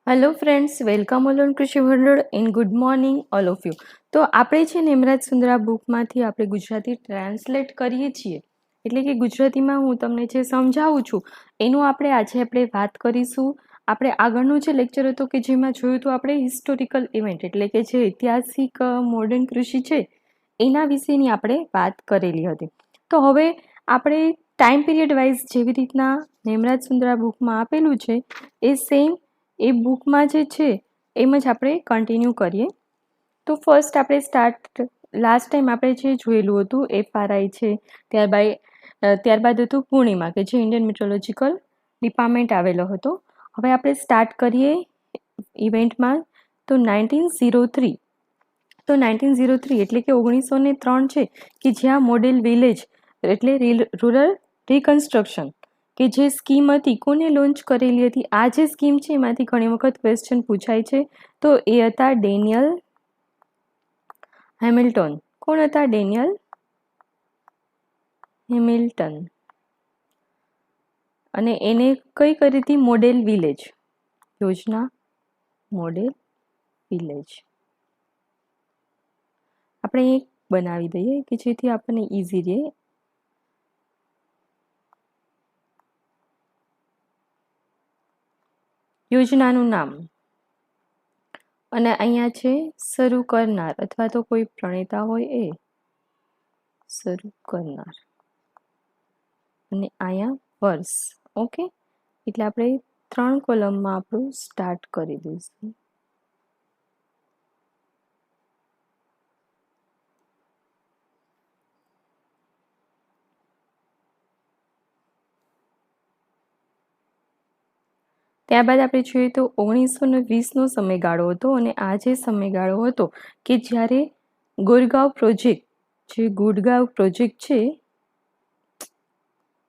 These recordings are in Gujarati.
Hello friends, welcome all on કૃષિ ભંડોળ and good morning all of you. તો આપણે છે નેમરાજ સુંદરા બુકમાંથી આપણે ગુજરાતી ટ્રાન્સલેટ કરીએ છીએ, એટલે કે ગુજરાતીમાં હું તમને જે સમજાવું છું એનું આજે વાત કરીશું. આપણે આગળનું જે લેક્ચર હતો કે જેમાં જોયું હતું આપણે હિસ્ટોરિકલ ઇવેન્ટ એટલે કે જે ઐતિહાસિક મોડર્ન કૃષિ છે એના વિશેની આપણે વાત કરેલી હતી. તો હવે આપણે ટાઈમ પીરિયડ વાઇઝ જેવી રીતના નેમરાજ સુંદરા બુકમાં આપેલું છે એ સેમ એ બુકમાં જે છે એમ જ આપણે કન્ટિન્યુ કરીએ. તો ફર્સ્ટ આપણે લાસ્ટ ટાઈમ આપણે જે જોયેલું હતું FRI છે, ત્યારબાદ હતું પૂર્ણિમા કે જે ઇન્ડિયન મિટ્રોલોજીકલ ડિપાર્ટમેન્ટ આવેલો હતો. હવે આપણે સ્ટાર્ટ કરીએ ઇવેન્ટમાં. તો 1903 એટલે કે 1903 છે કે જ્યાં મોડેલ વિલેજ એટલે રૂરલ રિકન્સ્ટ્રક્શન કે જે સ્કીમ હતી કોને લોન્ચ કરેલી હતી. આ જે સ્કીમ છે એમાંથી ઘણી વખત ક્વેશ્ચન પૂછાય છે. તો એ હતા ડેનિયલ હેમિલ્ટન. કોણ હતા? Daniel Hamilton. અને એને કઈ કરી હતી? મોડેલ વિલેજ યોજના. મોડેલ વિલેજ આપણે એક બનાવી દઈએ કે જેથી આપણને ઈઝી રહે. યોજનાનું નામ અને અહીંયા છે શરૂ કરનાર અથવા તો કોઈ પ્રણેતા હોય એ શરૂ કરનાર અને અહીંયા વર્ષ. ઓકે, એટલે આપણે 3 કોલમમાં આપણું સ્ટાર્ટ કરી દઈશું. ત્યારબાદ આપણે જોઈએ તો 1920નો સમયગાળો હતો અને આ જે સમયગાળો હતો કે જ્યારે ગુડગાંવ પ્રોજેક્ટ છે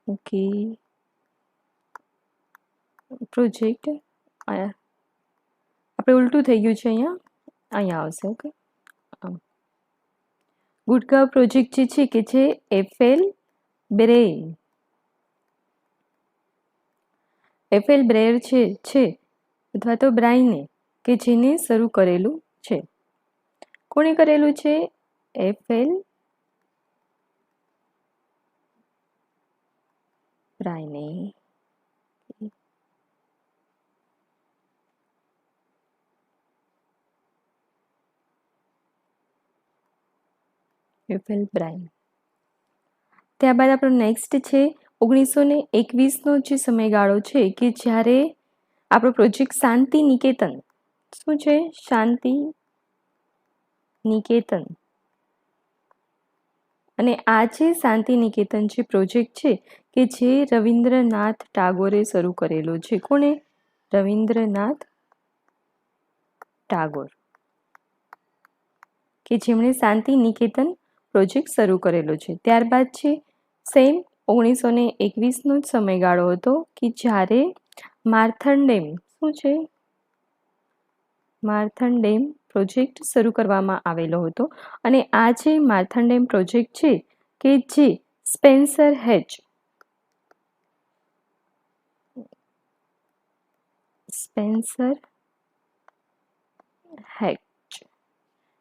ઓકે પ્રોજેક્ટ આપણે ઉલટું થઈ ગયું છે, અહીંયા આવશે. ઓકે, ગુડગાંવ પ્રોજેક્ટ જે છે કે જે એફએલ બ્રેયર છે અથવા તો બ્રાઈને કે જેને શરૂ કરેલું છે. કોણે કરેલું છે? એફએલ બ્રાઈને. FL brine. ત્યારબાદ આપણો નેક્સ્ટ છે 1921નો જે સમયગાળો છે કે જ્યારે આપણો પ્રોજેક્ટ શાંતિ નિકેતન. શું છે? શાંતિ નિકેતન. અને આ જે શાંતિ નિકેતન જે પ્રોજેક્ટ છે કે જે રવિન્દ્રનાથ ટાગોરે શરૂ કરેલો છે. કોણે? રવિન્દ્રનાથ ટાગોર કે જેમણે શાંતિ નિકેતન પ્રોજેક્ટ શરૂ કરેલો છે. ત્યારબાદ છે સેમ 1921નો જ સમયગાળો હતો કે જ્યારે માર્થન ડેમ. શું છે? માર્થન ડેમ પ્રોજેક્ટ શરૂ કરવામાં આવેલો હતો. અને આ જે માર્થન ડેમ પ્રોજેક્ટ છે કે જે સ્પેન્સર હેચ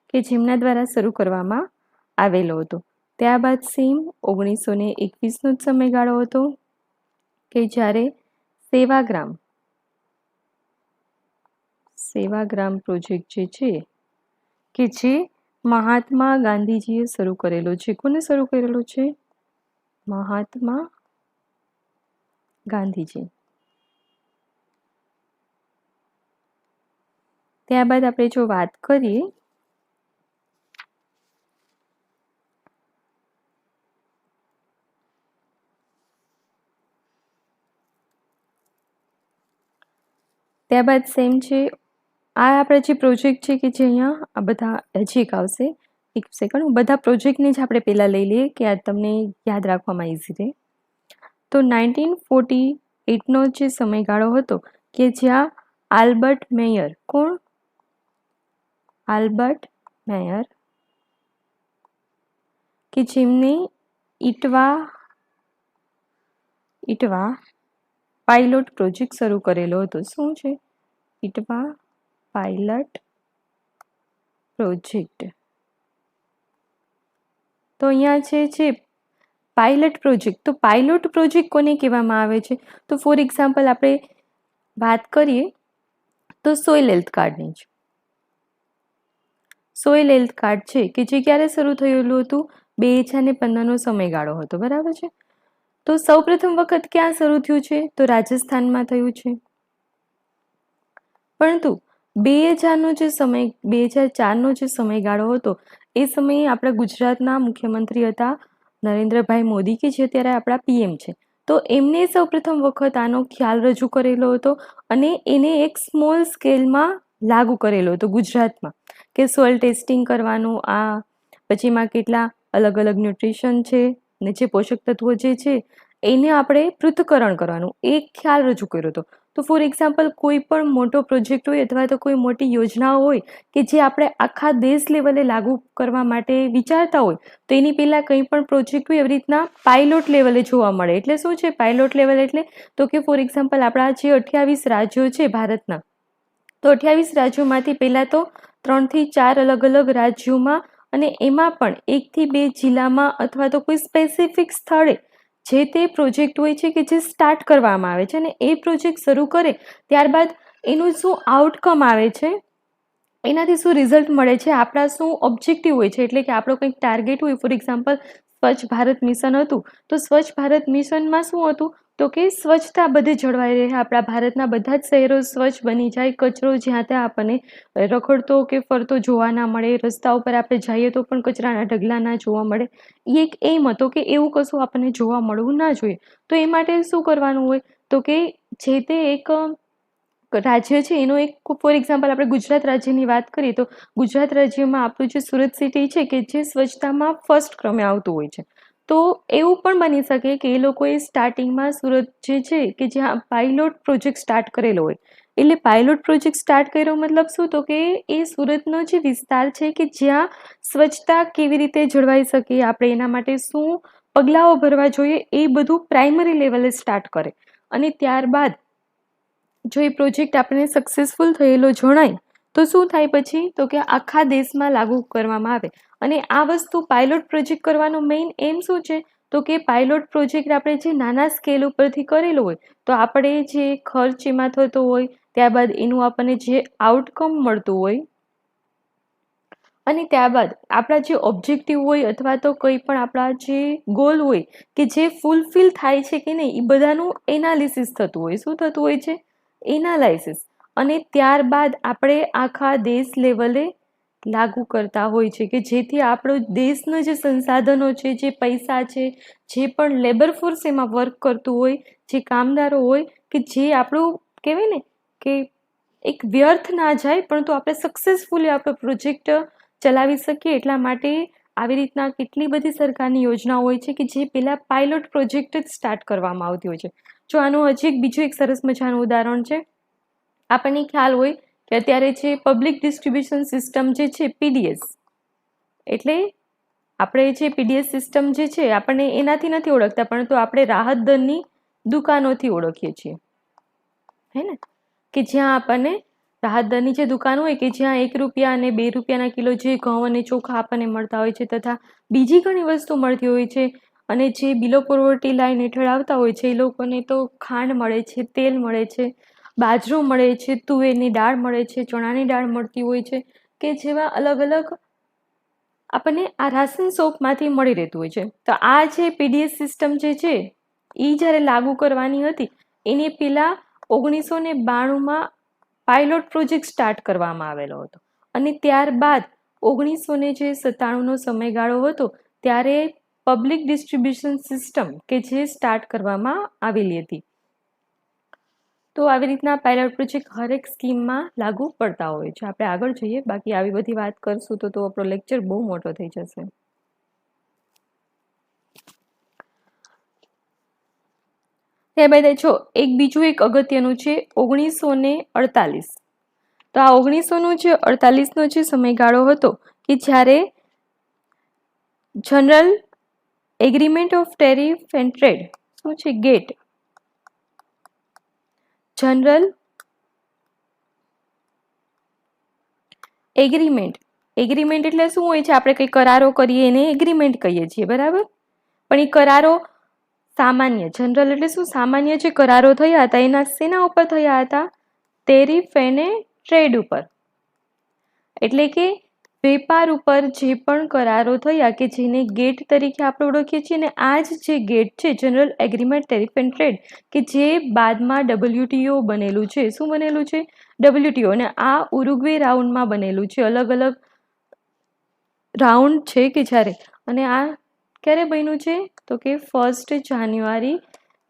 કે જેમના દ્વારા શરૂ કરવામાં આવેલો હતો. ત્યારબાદ સેમ 1921નો જ સમયગાળો હતો કે જ્યારે સેવાગ્રામ પ્રોજેક્ટ જે છે કે જે મહાત્મા ગાંધીજીએ શરૂ કરેલો છે. કોને શરૂ કરેલો છે? મહાત્મા ગાંધીજી. ત્યારબાદ આપણે જો વાત કરીએ ત્યારબાદ સેમ છે આ આપણા જે પ્રોજેક્ટ છે કે જે અહીંયા આ બધા હજી એક આવશે. એક સેકન્ડ, બધા પ્રોજેક્ટને જ આપણે પહેલાં લઈ લઈએ કે આ તમને યાદ રાખવામાં ઇઝી રહે. તો 1948નો જે સમયગાળો હતો કે જ્યાં આલ્બર્ટ મેયર. કોણ? આલ્બર્ટ મેયર કે જેમને ઇટવા પાયલોટ પ્રોજેક્ટ શરૂ કરેલો હતો. શું છે? Itwa pilot project. તો અહીંયા છે પાયલટ પ્રોજેક્ટ. તો પાયલોટ પ્રોજેક્ટ કોને કહેવામાં આવે છે? તો ફોર એક્ઝામ્પલ આપણે વાત કરીએ તો સોઇલ હેલ્થ કાર્ડની જ. સોઇલ હેલ્થ કાર્ડ છે કે જે ક્યારે શરૂ થયેલું હતું? 2015નો સમયગાળો હતો, બરાબર છે. તો સૌપ્રથમ વખત ક્યાં શરૂ થયું છે? તો રાજસ્થાનમાં થયું છે. પરંતુ 2004નો જે સમયગાળો હતો એ સમયે આપણા ગુજરાતના મુખ્યમંત્રી હતા નરેન્દ્રભાઈ મોદી, કે જે અત્યારે આપણા પીએમ છે. તો એમને સૌપ્રથમ વખત આનો ખ્યાલ રજૂ કરેલો હતો અને એને એક સ્મોલ સ્કેલમાં લાગુ કરેલો હતો ગુજરાતમાં, કે સોઇલ ટેસ્ટિંગ કરવાનું, આ પછી એમાં કેટલા અલગ અલગ ન્યુટ્રિશન છે ને જે પોષક તત્વો જે છે એને આપણે પૃથ્થકરણ કરવાનું એક ખ્યાલ રજૂ કર્યો હતો. તો ફોર એક્ઝામ્પલ કોઈ પણ મોટો પ્રોજેક્ટ હોય અથવા તો કોઈ મોટી યોજનાઓ હોય કે જે આપણે આખા દેશ લેવલે લાગુ કરવા માટે વિચારતા હોય તો એની પહેલાં કંઈ પણ પ્રોજેક્ટ હોય એવી રીતના પાયલોટ લેવલે જોવા મળે. એટલે શું છે પાયલોટ લેવલ? એટલે તો કે ફોર એક્ઝામ્પલ આપણા જે 28 રાજ્યો છે ભારતના, તો 28 રાજ્યોમાંથી પહેલાં તો 3 થી 4 અલગ અલગ રાજ્યોમાં અને એમાં પણ 1 થી 2 જિલ્લામાં અથવા તો કોઈ સ્પેસિફિક સ્થળે જે તે પ્રોજેક્ટ હોય છે કે જે સ્ટાર્ટ કરવામાં આવે છે અને એ પ્રોજેક્ટ શરૂ કરે ત્યારબાદ એનું શું આઉટકમ આવે છે, એનાથી શું રિઝલ્ટ મળે છે, આપણા શું ઓબ્જેક્ટિવ હોય છે, એટલે કે આપણો કંઈક ટાર્ગેટ હોય. ફોર એક્ઝામ્પલ સ્વચ્છ ભારત મિશન હતું, તો સ્વચ્છ ભારત મિશનમાં શું હતું? તો કે સ્વચ્છતા બધે જળવાઈ રહે, આપણા ભારતના બધા જ શહેરો સ્વચ્છ બની જાય, કચરો જ્યાં ત્યાં આપણને રખડતો કે ફરતો જોવા ના મળે, રસ્તા ઉપર આપણે જઈએ તો પણ કચરાના ઢગલા ના જોવા મળે. એ એક એમ હતો કે એવું કશું આપણને જોવા મળવું ના જોઈએ. તો એ માટે શું કરવાનું હોય? તો કે જે તે એક રાજ્ય છે એનો એક, ફોર એક્ઝામ્પલ આપણે ગુજરાત રાજ્યની વાત કરીએ તો ગુજરાત રાજ્યમાં આપણું જે સુરત સિટી છે કે જે સ્વચ્છતામાં ફર્સ્ટ ક્રમે આવતું હોય છે. તો એવું પણ બની શકે કે એ લોકોએ સ્ટાર્ટિંગમાં સુરત જે છે કે જ્યાં પાયલોટ પ્રોજેક્ટ સ્ટાર્ટ કરેલો હોય. એટલે પાયલોટ પ્રોજેક્ટ સ્ટાર્ટ કર્યો મતલબ શું? તો કે એ સુરતનો જે વિસ્તાર છે કે જ્યાં સ્વચ્છતા કેવી રીતે જળવાઈ શકે, આપણે એના માટે શું પગલાઓ ભરવા જોઈએ, એ બધું પ્રાઇમરી લેવલે સ્ટાર્ટ કરે. અને ત્યારબાદ જો એ પ્રોજેક્ટ આપણને સક્સેસફુલ થયેલો જણાય તો શું થાય પછી? તો કે આખા દેશમાં લાગુ કરવામાં આવે. અને આ વસ્તુ પાયલોટ પ્રોજેક્ટ કરવાનો મેઇન એમ શું છે? તો કે પાયલોટ પ્રોજેક્ટ આપણે જે નાના સ્કેલ ઉપરથી કરેલો હોય તો આપણે જે ખર્ચ એમાં થતો હોય, ત્યારબાદ એનું આપણને જે આઉટકમ મળતું હોય અને ત્યારબાદ આપણા જે ઓબ્જેક્ટિવ હોય અથવા તો કંઈ પણ આપણા જે ગોલ હોય કે જે ફૂલફિલ થાય છે કે નહીં, એ બધાનું એનાલિસિસ થતું હોય. શું થતું હોય છે? એનાલાઇસિસ. અને ત્યારબાદ આપણે આખા દેશ લેવલે લાગુ કરતા હોય છે કે જેથી આપણો દેશના જે સંસાધનો છે, જે પૈસા છે, જે પણ લેબર ફોર્સ એમાં વર્ક કરતું હોય, જે કામદારો હોય, કે જે આપણું કહેવાય ને કે એક વ્યર્થ ના જાય પરંતુ આપણે સક્સેસફુલી આપણો પ્રોજેક્ટ ચલાવી શકીએ. એટલા માટે આવી રીતના કેટલી બધી સરકારની યોજનાઓ હોય છે કે જે પહેલાં પાયલોટ પ્રોજેક્ટ જ સ્ટાર્ટ કરવામાં આવતી હોય છે. જો આનું હજી બીજું એક સરસ મજાનું ઉદાહરણ છે, આપણને ખ્યાલ હોય કે અત્યારે જે પબ્લિક ડિસ્ટ્રીબ્યુશન સિસ્ટમ જે છે પીડીએસ, એટલે આપણે જે પીડીએસ સિસ્ટમ જે છે આપણને એનાથી નથી ઓળખતા પરંતુ આપણે રાહત દરની દુકાનોથી ઓળખીએ છીએ, હે ને, કે જ્યાં આપણને રાહત દરની જે દુકાન હોય કે જ્યાં 1 રૂપિયા અને 2 રૂપિયાના કિલો જે ઘઉં અને ચોખા આપણને મળતા હોય છે તથા બીજી ઘણી વસ્તુ મળતી હોય છે. અને જે બિલો પોવર્ટી લાઇન હેઠળ આવતા હોય છે એ લોકોને તો ખાંડ મળે છે, તેલ મળે છે, બાજરો મળે છે, તુવેરની દાળ મળે છે, ચણાની દાળ મળતી હોય છે, કે જેવા અલગ અલગ આપણને આ રાશન શોપમાંથી મળી રહેતું હોય છે. તો આ જે પીડીએસ સિસ્ટમ જે છે એ જ્યારે લાગુ કરવાની હતી એની પહેલાં 1992માં પાયલોટ પ્રોજેક્ટ સ્ટાર્ટ કરવામાં આવેલો હતો અને ત્યારબાદ 1997નો સમયગાળો હતો ત્યારે પબ્લિક ડિસ્ટ્રીબ્યુશન સિસ્ટમ કે જે સ્ટાર્ટ કરવામાં આવેલી હતી. તો આવી રીતના પાયલોટ પ્રોજેક્ટ હરેક સ્કીમમાં લાગુ પડતા હોય છે. આપણે આગળ જઈએ, બાકી આવી બધી વાત કરશું તો આપણો લેક્ચર બહુ મોટો થઈ જશે. ત્યારબાદ જો બીજું એક અગત્યનું છે 1948. તો આ 1948નો જે સમયગાળો હતો કે જ્યારે general agreement of tariff and trade, શું છે? ગેટ, જનરલ એગ્રીમેન્ટ એટલે શું હોય છે? આપણે કંઈ કરારો કરીએ એને એગ્રીમેન્ટ કહીએ છીએ, બરાબર? પણ એ કરારો સામાન્ય, જનરલ એટલે શું? સામાન્ય જે કરારો થયા હતા એના શેના ઉપર થયા હતા? ટેરિફ અને ટ્રેડ ઉપર, એટલે કે વેપાર ઉપર જે પણ કરારો થયા કે જેને ગેટ તરીકે આપણે ઓળખીએ છીએ, ને આ જ જે ગેટ છે general agreement tariff and trade, કે જે બાદમાં WTO બનેલું છે. શું બનેલું છે? WTO. અને આ ઉરુગ્વે રાઉન્ડમાં બનેલું છે. અલગ અલગ રાઉન્ડ છે કે જ્યારે, અને આ ક્યારે બન્યું છે? તો કે 1 જાન્યુઆરી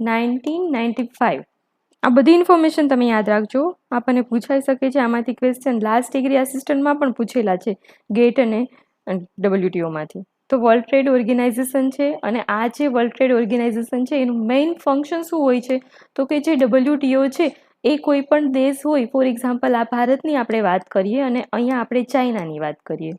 1995. આ બધી ઇન્ફોર્મેશન તમે યાદ રાખજો, આપણને પૂછાઈ શકે છે આમાંથી ક્વેશ્ચન. લાસ્ટ ડિગ્રી આસિસ્ટન્ટમાં પણ પૂછેલા છે ગેટ અને WTOમાંથી. તો વર્લ્ડ ટ્રેડ ઓર્ગેનાઇઝેશન છે, અને આ જે વર્લ્ડ ટ્રેડ ઓર્ગેનાઇઝેશન છે એનું મેઇન ફંક્શન શું હોય છે? તો કે જે WTO છે એ કોઈ પણ દેશ હોય, ફોર એક્ઝામ્પલ આ ભારતની આપણે વાત કરીએ અને અહીંયા આપણે ચાઇનાની વાત કરીએ,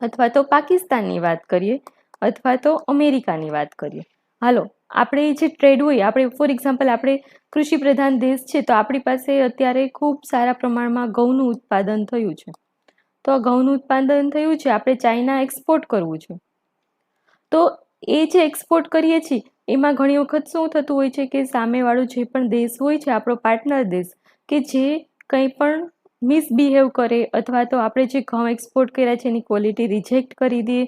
અથવા તો પાકિસ્તાનની વાત કરીએ, અથવા તો અમેરિકાની વાત કરીએ. હાલો, આપણે જે ટ્રેડ હોય, આપણે ફોર એક્ઝામ્પલ આપણે કૃષિ પ્રધાન દેશ છે, તો આપણી પાસે અત્યારે ખૂબ સારા પ્રમાણમાં ઘઉંનું ઉત્પાદન થયું છે. તો આ ઘઉંનું ઉત્પાદન થયું છે, આપણે ચાઇના એક્સપોર્ટ કરવું છે. તો એ જે એક્સપોર્ટ કરીએ છીએ એમાં ઘણી વખત શું થતું હોય છે કે સામેવાળો જે પણ દેશ હોય છે, આપણો પાર્ટનર દેશ, કે જે કંઈ પણ મિસબિહેવ કરે, અથવા તો આપણે જે ઘઉં એક્સપોર્ટ કર્યા છે એની ક્વોલિટી રિજેક્ટ કરી દે,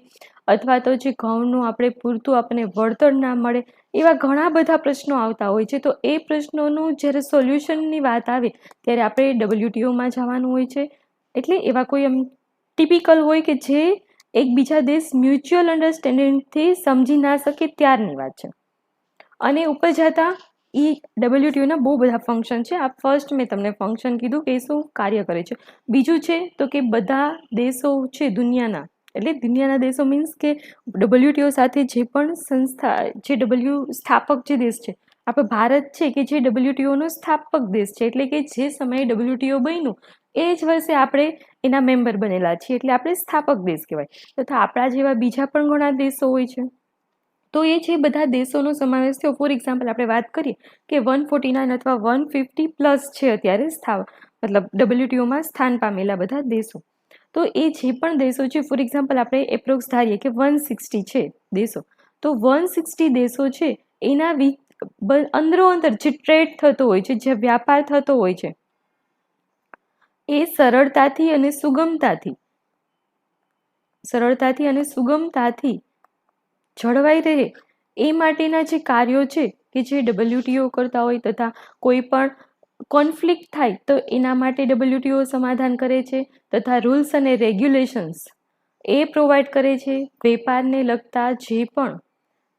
અથવા તો જે ઘઉંનું આપણે પૂરતું આપણને વળતર ના મળે, એવા ઘણા બધા પ્રશ્નો આવતા હોય છે. તો એ પ્રશ્નોનું જ્યારે સોલ્યુશનની વાત આવે ત્યારે આપણે WTOમાં જવાનું હોય છે. એટલે એવા કોઈ એમ ટિપિકલ હોય કે જે એકબીજા દેશ મ્યુચ્યુઅલ અન્ડરસ્ટેન્ડિંગથી સમજી ના શકે ત્યારની વાત છે. અને ઉપર જતાં WTOના બહુ બધા ફંક્શન છે. આ ફર્સ્ટ મેં તમને ફંક્શન કીધું કે શું કાર્ય કરે છે. બીજું છે તો કે બધા દેશો છે દુનિયાના, એટલે દુનિયાના દેશો મીન્સ કે WTO સાથે જે પણ સંસ્થા, જે સ્થાપક જે દેશ છે, આપણો ભારત છે કે જે WTOનો સ્થાપક દેશ છે, એટલે કે જે સમયે WTO બન્યું એ જ વર્ષે આપણે એના મેમ્બર બનેલા છીએ, એટલે આપણે સ્થાપક દેશ કહેવાય. તથા આપણા જેવા બીજા પણ ઘણા દેશો હોય છે. તો એ જે બધા દેશોનો સમાવેશ થયો, ફોર એક્ઝામ્પલ આપણે વાત કરીએ કે 149 અથવા 150+ છે અત્યારે મતલબ WTOમાં સ્થાન પામેલા બધા દેશો. તો એ જે પણ દેશો છે, ફોર એક્ઝામ્પલ આપણે એપ્રોક્સ ધારીએ કે 160 છે દેશો, તો 160 દેશો છે એના અંદરો અંદર જે ટ્રેડ થતો હોય છે, જે વ્યાપાર થતો હોય છે, એ સરળતાથી અને સુગમતાથી જળવાઈ રહે એ માટેના જે કાર્યો છે કે જે WTO કરતા હોય, તથા કોઈ પણ કોન્ફ્લિક્ટ થાય તો એના માટે WTO સમાધાન કરે છે, તથા રૂલ્સ અને રેગ્યુલેશન્સ એ પ્રોવાઈડ કરે છે. વેપારને લગતા જે પણ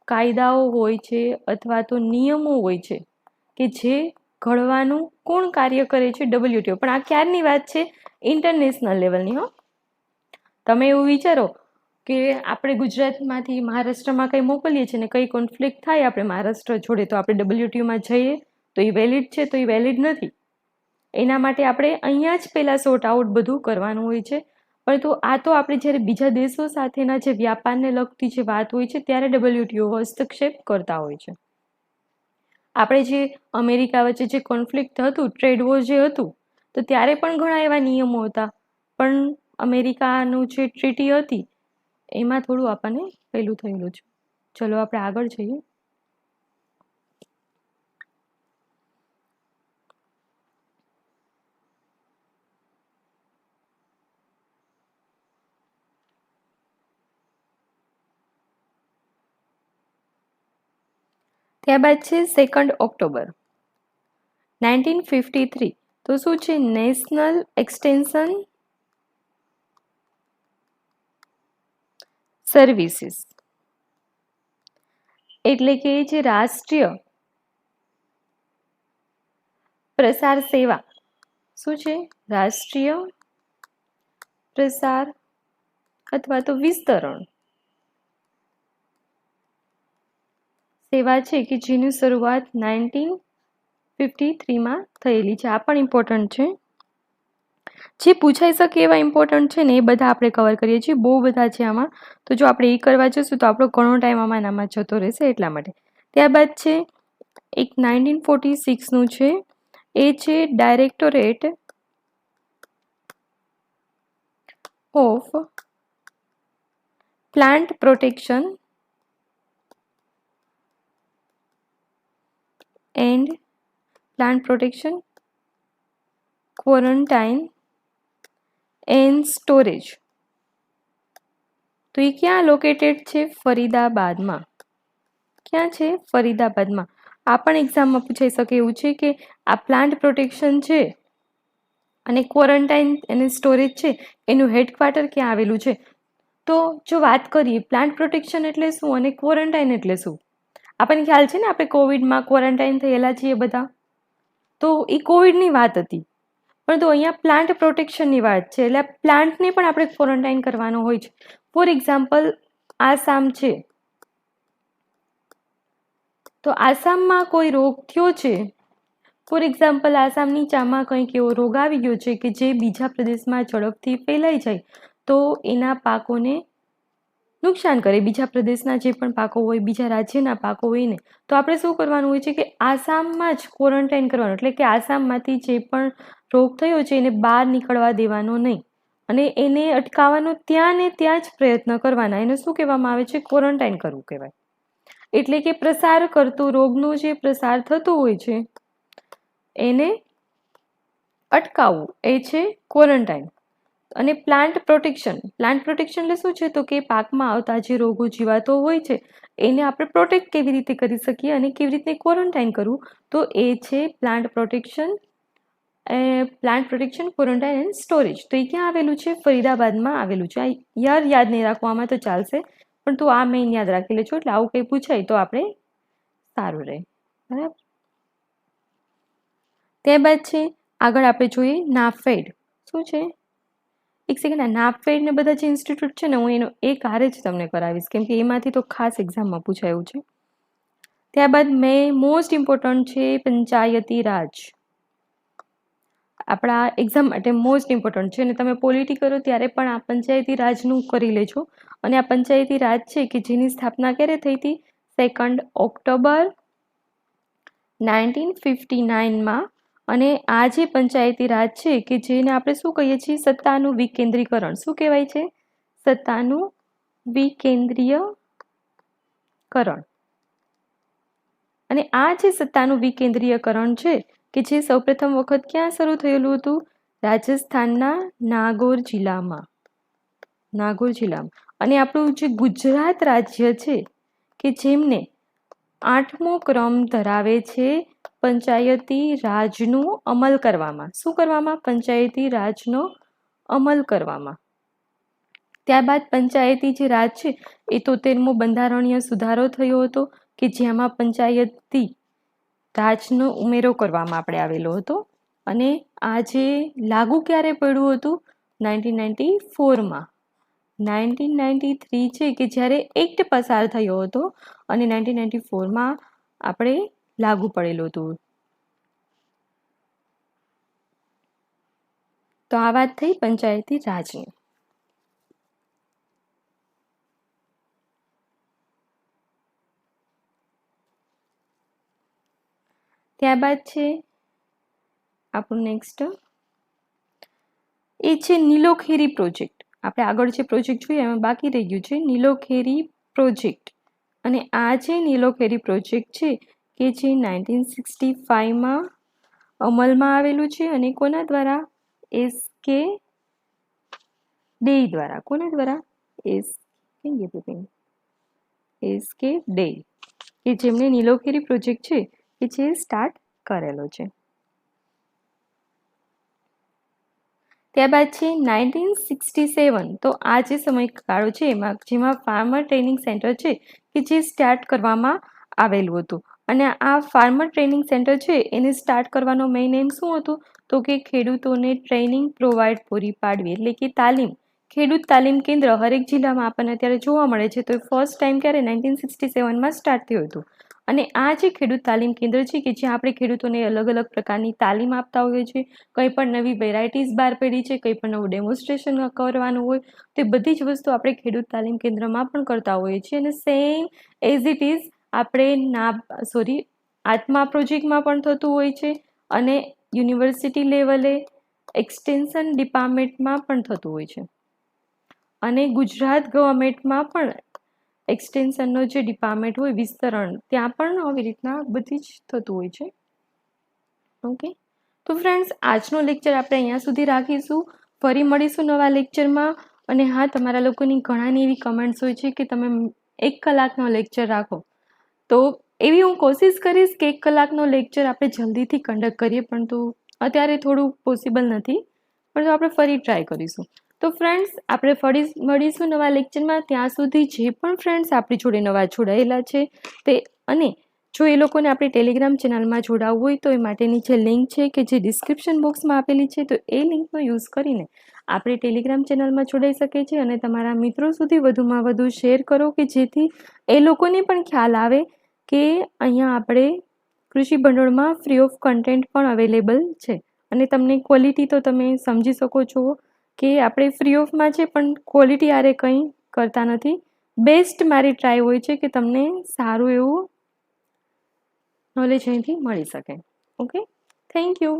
કાયદાઓ હોય છે અથવા તો નિયમો હોય છે કે જે ઘડવાનું કોણ કાર્ય કરે છે? WTO. પણ આ ક્યારની વાત છે? ઇન્ટરનેશનલ લેવલની. તમે એવું વિચારો કે આપણે ગુજરાતમાંથી મહારાષ્ટ્રમાં કંઈ મોકલીએ છીએ ને કંઈ કોન્ફ્લિક્ટ થાય આપણે મહારાષ્ટ્ર જોડે, તો આપણે WTOમાં જઈએ તો એ વેલિડ છે? તો એ વેલિડ નથી. એના માટે આપણે અહીંયા જ પહેલાં સોર્ટ આઉટ બધું કરવાનું હોય છે. પરંતુ આ તો આપણે જ્યારે બીજા દેશો સાથેના જે વ્યાપારને લગતી જે વાત હોય છે ત્યારે WTO હસ્તક્ષેપ કરતા હોય છે. આપણે જે અમેરિકા વચ્ચે જે કોન્ફ્લિક્ટ હતું, ટ્રેડ વોર જે હતું, તો ત્યારે પણ ઘણા એવા નિયમો હતા, પણ અમેરિકાનું જે ટ્રીટી હતી એમાં થોડું આપણને પેલું થયેલું છે. ચલો આપણે આગળ જઈએ. ત્યારબાદ છે 2 ઓક્ટોબર 1953. તો શું છે? નેશનલ એક્સટેન્શન સર્વિસીસ, એટલે કે જે રાષ્ટ્રીય પ્રસાર સેવા. શું છે? રાષ્ટ્રીય પ્રસાર અથવા તો વિસ્તરણ સેવા છે કે જેની શરૂઆત 1953માં થયેલી છે. આ પણ ઇમ્પોર્ટન્ટ છે. જે પૂછાઈ શકે એવા ઇમ્પોર્ટન્ટ છે ને એ બધા આપણે કવર કરીએ છીએ. બહુ બધા છે આમાં, તો જો આપણે એ કરવા જઈશું તો આપણો ઘણો ટાઈમ આમાં જતો રહેશે, એટલા માટે. ત્યારબાદ છે એક 1946નું છે, એ છે directorate of plant protection and quarantine and storage. તો એ ક્યાં લોકેટેડ છે? ફરીદાબાદમાં. ક્યાં છે? ફરીદાબાદમાં. આ પણ એક્ઝામમાં પૂછાઈ શકે એવું છે કે આ પ્લાન્ટ પ્રોટેક્શન છે અને ક્વોરન્ટાઇન અને સ્ટોરેજ છે એનું હેડક્વાર્ટર ક્યાં આવેલું છે? તો જો વાત કરીએ પ્લાન્ટ પ્રોટેક્શન એટલે શું અને ક્વોરન્ટાઇન એટલે શું? આપણને ખ્યાલ છે ને આપણે કોવિડમાં ક્વોરન્ટાઇન થયેલા છીએ બધા, તો એ કોવિડની વાત હતી, પરંતુ અહીંયા પ્લાન્ટ પ્રોટેક્શનની વાત છે, એટલે પ્લાન્ટને પણ આપણે ક્વોરન્ટાઇન કરવાનો હોય છે. ફોર એક્ઝામ્પલ આસામ છે, તો આસામમાં કોઈ રોગ થયો છે, ફોર એક્ઝામ્પલ આસામની ચામાં કંઈક એવો રોગ આવી ગયો છે કે જે બીજા પ્રદેશમાં ઝડપથી ફેલાઈ જાય તો એના પાકોને નુકસાન કરે, બીજા પ્રદેશના જે પણ પાકો હોય, બીજા રાજ્યના પાકો હોય ને, તો આપણે શું કરવાનું હોય છે કે આસામમાં જ ક્વોરન્ટાઇન કરવાનું, એટલે કે આસામમાંથી જે પણ રોગ થયો છે એને બહાર નીકળવા દેવાનો નહીં અને એને અટકાવવાનો ત્યાં ને ત્યાં જ પ્રયત્ન કરવાના. એને શું કહેવામાં આવે છે? ક્વોરન્ટાઇન કરવું કહેવાય. એટલે કે પ્રસાર કરતો રોગનો જે પ્રસાર થતો હોય છે એને અટકાવવું એ છે ક્વોરન્ટાઇન. અને પ્લાન્ટ પ્રોટેક્શન એટલે શું છે? તો કે પાકમાં આવતા જે રોગો જીવાતો હોય છે એને આપણે પ્રોટેક્ટ કેવી રીતે કરી શકીએ અને કેવી રીતે ક્વોરન્ટાઇન કરવું, તો એ છે plant protection, quarantine and storage. તો એ ક્યાં આવેલું છે? ફરીદાબાદમાં આવેલું છે. આ યાદ નહીં રાખવામાં તો ચાલશે, પણ તું આ મેઇન યાદ રાખી લેજો, એટલે આવું કંઈ પૂછાય તો આપણે સારું રહે. બરાબર. ત્યારબાદ છે આગળ આપણે જોઈએ નાફેડ. શું છે? એક સેકન્ડ, નાફેડ ને બધા જે ઇન્સ્ટિટ્યૂટ છે ને હું એનો એક હારે જ તમને કરાવીશ, કેમ કે એમાંથી તો ખાસ એક્ઝામમાં પૂછાયું છે. ત્યારબાદ મોસ્ટ ઇમ્પોર્ટન્ટ છે પંચાયતી રાજ. આપણા એક્ઝામ માટે મોસ્ટ ઇમ્પોર્ટન્ટ છે અને તમે પોલિટી કરો ત્યારે પણ આ પંચાયતી રાજનું કરી લેજો. અને આ પંચાયતી રાજ છે કે જેની સ્થાપના ક્યારે થઈ હતી? 2 ઓક્ટોબર 1959માં. અને આ જે પંચાયતી રાજ છે કે જેને આપણે શું કહીએ છીએ? સત્તાનું વિકેન્દ્રીકરણ. શું કહેવાય છે? સત્તાનું વિકેન્દ્રીયકરણ. અને આ જે સત્તાનું વિકેન્દ્રીયકરણ છે કે જે સૌપ્રથમ વખત ક્યાં શરૂ થયેલું હતું? રાજસ્થાનના નાગોર જિલ્લામાં. અને આપણું જે ગુજરાત રાજ્ય છે કે જેમને 8મો ક્રમ ધરાવે છે પંચાયતી રાજનો અમલ કરવામાં. શું કરવામાં? પંચાયતી રાજનો અમલ કરવામાં. ત્યારબાદ પંચાયતી જે રાજ છે એ 73મો બંધારણીય સુધારો થયો હતો કે જેમાં પંચાયતી રાજનો ઉમેરો કરવામાં આપણે આવેલો હતો. અને આ જે લાગુ ક્યારે પડ્યું હતું? 1994માં. 1993 છે કે જ્યારે એક્ટ પસાર થયો હતો અને 1994માં આપણે લાગુ પડેલું હતું. તો આ વાત થઈ પંચાયતી રાજની. ત્યારબાદ છે આપણું નેક્સ્ટ એ છે નીલોખેરી પ્રોજેક્ટ. આપણે આગળ જે પ્રોજેક્ટ જોઈએ એમાં બાકી રહી ગયું છે નીલોખેરી પ્રોજેક્ટ. અને આ જે નીલોખેરી પ્રોજેક્ટ છે કે જે 1965માં અમલમાં આવેલું છે અને કોના દ્વારા? એસકે ડે દ્વારા. કોના દ્વારા? એસકે ડે કે જેમણે નીલોખેરી પ્રોજેક્ટ છે કે જે સ્ટાર્ટ કરેલો છે. ત્યારબાદ છે 1967. તો આ જે સમયગાળો છે જેમાં ફાર્મર ટ્રેનિંગ સેન્ટર છે કે જે સ્ટાર્ટ કરવામાં આવેલું હતું. અને આ ફાર્મર ટ્રેનિંગ સેન્ટર છે એને સ્ટાર્ટ કરવાનો મેઇન એમ શું હતું? તો કે ખેડૂતોને ટ્રેનિંગ પ્રોવાઈડ પૂરી પાડવી, એટલે કે તાલીમ. ખેડૂત તાલીમ કેન્દ્ર હરેક જિલ્લામાં આપણને અત્યારે જોવા મળે છે. તો ફર્સ્ટ ટાઈમ ક્યારે? 1967માં સ્ટાર્ટ થયું હતું. અને આ જે ખેડૂત તાલીમ કેન્દ્ર છે કે જ્યાં આપણે ખેડૂતોને અલગ અલગ પ્રકારની તાલીમ આપતા હોઈએ છીએ, કંઈ પણ નવી વેરાયટીઝ બહાર પડી છે, કંઈ પણ નવું ડેમોન્સ્ટ્રેશન કરવાનું હોય તો એ બધી જ વસ્તુ આપણે ખેડૂત તાલીમ કેન્દ્રમાં પણ કરતા હોઈએ છીએ. અને સેમ એઝ ઇટ ઇઝ આપણે આત્મા પ્રોજેક્ટમાં પણ થતું હોય છે અને યુનિવર્સિટી લેવલે એક્સટેન્શન ડિપાર્ટમેન્ટમાં પણ થતું હોય છે. અને ગુજરાત ગવર્મેન્ટમાં પણ એક્સટેન્શનનો જે ડિપાર્ટમેન્ટ હોય વિસ્તરણ, ત્યાં પણ આવી રીતના બધી જ થતું હોય છે. ઓકે, તો ફ્રેન્ડ્સ આજનો લેક્ચર આપણે અહીંયા સુધી રાખીશું. ફરી મળીશું નવા લેક્ચરમાં. અને હા, તમારા લોકોની ઘણાની એવી કમેન્ટ્સ હોય છે કે તમે 1 કલાકનો લેક્ચર રાખો, તો એવી હું કોશિશ કરીશ કે 1 કલાકનો લેક્ચર આપણે જલ્દીથી કન્ડક્ટ કરીએ, પણ તો અત્યારે થોડું પોસિબલ નથી, પણ તો આપણે ફરી ટ્રાય કરીશું. તો ફ્રેન્ડ્સ આપણે ફરી મળીશું નવા લેક્ચરમાં. ત્યાં સુધી જે પણ ફ્રેન્ડ્સ આપણી જોડે નવા જોડાયેલા છે તે, અને જો એ લોકોને આપણી ટેલિગ્રામ ચેનલમાં જોડાવવું હોય તો એ માટે નીચે લિંક છે કે જે ડિસ્ક્રિપ્શન બોક્સમાં આપેલી છે, તો એ લિંકનો યુઝ કરીને આપણે ટેલિગ્રામ ચેનલમાં જોડાઈ શકે છે. અને તમારા મિત્રો સુધી વધુમાં વધુ શેર કરો કે જેથી એ લોકોને પણ ખ્યાલ આવે કે અહીંયા આપણે કૃષિ ભંડોળમાં ફ્રી ઓફ કન્ટેન્ટ પણ અવેલેબલ છે. અને તમને ક્વોલિટી તો તમે સમજી શકો છો કે આપણે ફ્રી ઓફમાં છે, પણ ક્વોલિટી આરે કંઈ કરતા નથી. બેસ્ટ મારી ટ્રાય હોય છે કે તમને સારું એવું નોલેજ અહીંથી મળી શકે. Okay, thank you.